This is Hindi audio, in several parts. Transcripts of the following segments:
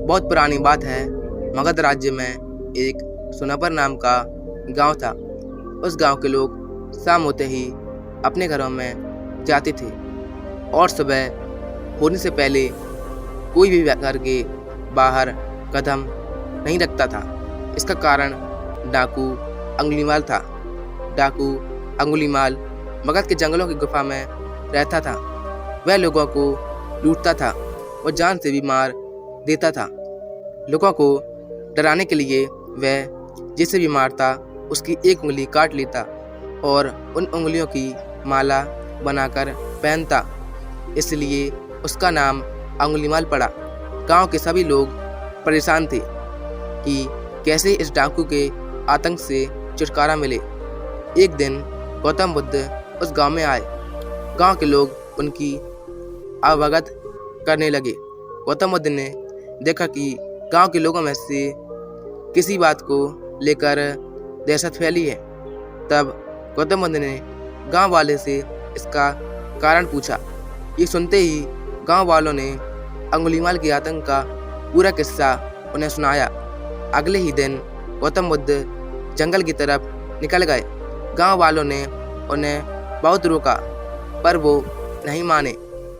बहुत पुरानी बात है। मगध राज्य में एक सोनापुर नाम का गांव था। उस गांव के लोग शाम होते ही अपने घरों में जाते थे और सुबह होने से पहले कोई भी घर के बाहर कदम नहीं रखता था। इसका कारण डाकू अंगुलीमाल था। डाकू अंगुलीमाल मगध के जंगलों की गुफा में रहता था। वह लोगों को लूटता था और जान से भी मार देता था। लोगों को डराने के लिए वह जिसे भी मारता उसकी एक उंगली काट लेता और उन उंगलियों की माला बनाकर पहनता। इसलिए उसका नाम अंगुलीमाल पड़ा। गांव के सभी लोग परेशान थे कि कैसे इस डाकू के आतंक से छुटकारा मिले। एक दिन गौतम बुद्ध उस गांव में आए। गांव के लोग उनकी अवगत करने लगे। गौतम बुद्ध ने देखा कि गांव के लोगों में से किसी बात को लेकर दहशत फैली है। तब गौतम बुद्ध ने गांव वाले से इसका कारण पूछा। ये सुनते ही गांव वालों ने अंगुलीमाल के आतंक का पूरा किस्सा उन्हें सुनाया। अगले ही दिन गौतम बुद्ध जंगल की तरफ निकल गए। गांव वालों ने उन्हें बहुत रोका पर वो नहीं माने।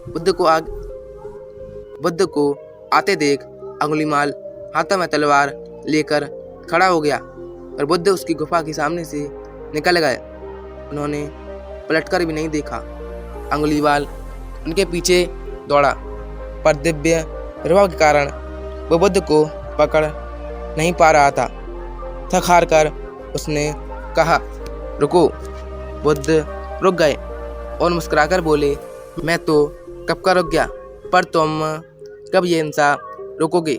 बुद्ध को आते देख अंगुलीमाल हाथों में तलवार लेकर खड़ा हो गया और बुद्ध उसकी गुफा के सामने से निकल गए। उन्होंने पलटकर भी नहीं देखा। अंगुलीमाल उनके पीछे दौड़ा पर दिव्य प्रभाव के कारण वो बुद्ध को पकड़ नहीं पा रहा था। थक हार कर उसने कहा, रुको। बुद्ध रुक गए और मुस्कुराकर बोले, मैं तो कब का रुक गया, पर तुम कब ये इंसान रोकोगे?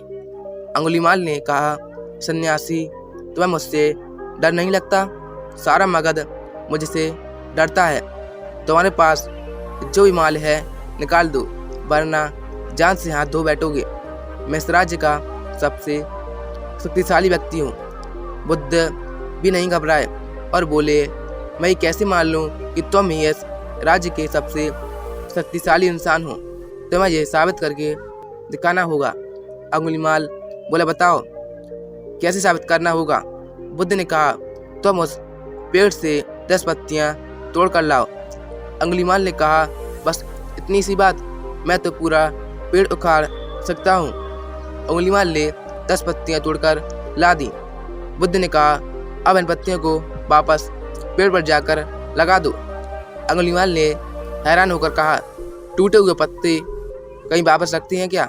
अंगुलीमाल ने कहा, सन्यासी, तुम्हें मुझसे डर नहीं लगता? सारा मगध मुझसे डरता है। तुम्हारे पास जो भी माल है निकाल दो, वरना जान से हाथ धो बैठोगे। मैं इस राज्य का सबसे शक्तिशाली व्यक्ति हूँ। बुद्ध भी नहीं घबराए और बोले, मैं ये कैसे मान लूँ कि तुम ही इस राज्य के सबसे शक्तिशाली इंसान हो? तुम्हें यह साबित करके दिखाना होगा। अंगुलीमाल बोला, बताओ कैसे साबित करना होगा? बुद्ध ने कहा, तुम उस पेड़ से 10 पत्तियां तोड़ कर लाओ। अंगुलीमाल ने कहा, बस इतनी सी बात? मैं तो पूरा पेड़ उखाड़ सकता हूँ। अंगुलीमाल ने 10 पत्तियां तोड़कर ला दी। बुद्ध ने कहा, अब इन पत्तियों को वापस पेड़ पर जाकर लगा दो। अंगुलीमाल ने हैरान होकर कहा, टूटे हुए पत्ते कहीं वापस रखते हैं क्या?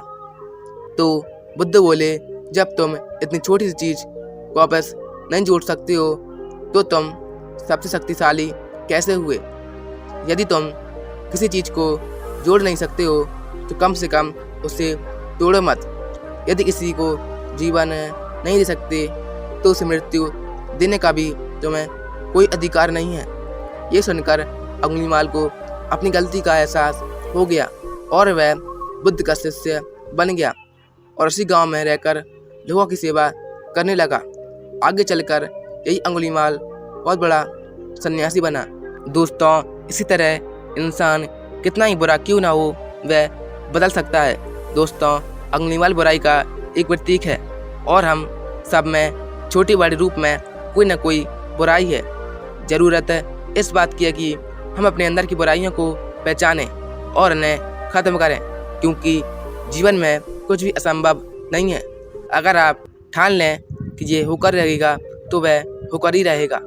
तो बुद्ध बोले, जब तुम इतनी छोटी सी चीज को वापस नहीं जोड़ सकते हो तो तुम सबसे शक्तिशाली कैसे हुए? यदि तुम किसी चीज को जोड़ नहीं सकते हो तो कम से कम उसे तोड़ो मत। यदि किसी को जीवन नहीं दे सकते तो उसे मृत्यु देने का भी तुम्हें कोई अधिकार नहीं है। ये सुनकर अंगुलीमाल को अपनी गलती का एहसास हो गया और वह बुद्ध का शिष्य बन गया और उसी गांव में रहकर लोगों की सेवा करने लगा। आगे चलकर यही अंगुलीमाल बहुत बड़ा सन्यासी बना। दोस्तों, इसी तरह इंसान कितना ही बुरा क्यों ना हो, वह बदल सकता है। दोस्तों, अंगुलीमाल बुराई का एक प्रतीक है और हम सब में छोटी बड़ी रूप में कोई ना कोई बुराई है। ज़रूरत है इस बात की है कि हम अपने अंदर की बुराइयों को पहचानें और उन्हें ख़त्म करें, क्योंकि जीवन में कुछ भी असंभव नहीं है। अगर आप ठान लें कि ये होकर रहेगा तो वह होकर ही रहेगा।